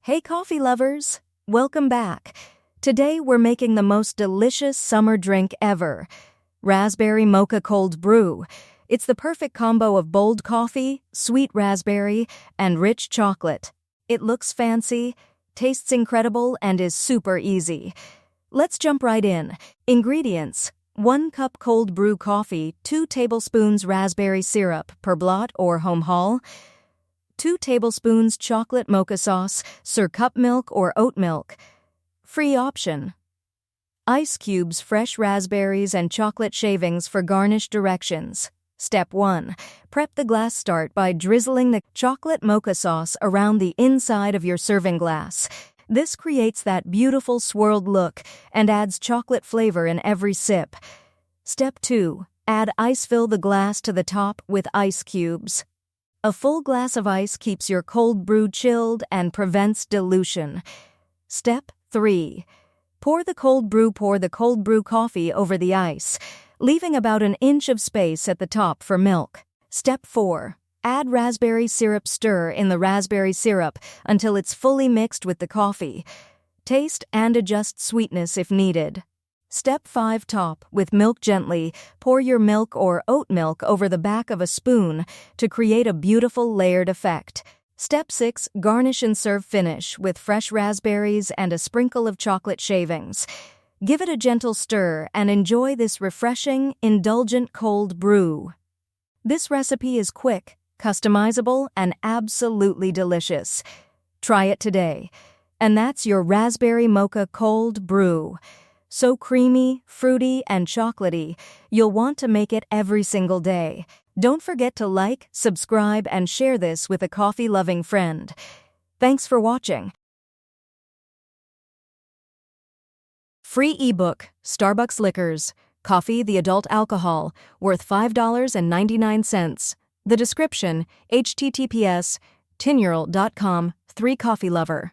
Hey coffee lovers! Welcome back. Today we're making the most delicious summer drink ever, Raspberry Mocha Cold Brew. It's the perfect combo of bold coffee, sweet raspberry, and rich chocolate. It looks fancy, tastes incredible, and is super easy. Let's jump right in. Ingredients: 1 cup cold brew coffee, 2 tablespoons raspberry syrup per blot or home haul, 2 tablespoons chocolate mocha sauce, serve cup milk or oat milk. Free option. Ice cubes, fresh raspberries, and chocolate shavings for garnish directions. Step 1. Prep the glass. Start by drizzling the chocolate mocha sauce around the inside of your serving glass. This creates that beautiful swirled look and adds chocolate flavor in every sip. Step 2. Add ice. Fill the glass to the top with ice cubes. A full glass of ice keeps your cold brew chilled and prevents dilution. Step 3. Pour the cold brew coffee over the ice, leaving about an inch of space at the top for milk. Step 4. Add raspberry syrup. Stir in the raspberry syrup until it's fully mixed with the coffee. Taste and adjust sweetness if needed. Step 5. Top with milk gently. Pour your milk or oat milk over the back of a spoon to create a beautiful layered effect. Step 6. Garnish and serve. Finish with fresh raspberries and a sprinkle of chocolate shavings. Give it a gentle stir and enjoy this refreshing, indulgent cold brew. This recipe is quick, customizable, and absolutely delicious. Try it today. And that's your Raspberry Mocha Cold Brew. So creamy, fruity, and chocolatey, you'll want to make it every single day. Don't forget to like, subscribe, and share this with a coffee-loving friend. Thanks for watching. Free ebook, Starbucks Liquors, Coffee the Adult Alcohol, worth $5.99. The description, https://tinyurl.com/3coffeelover.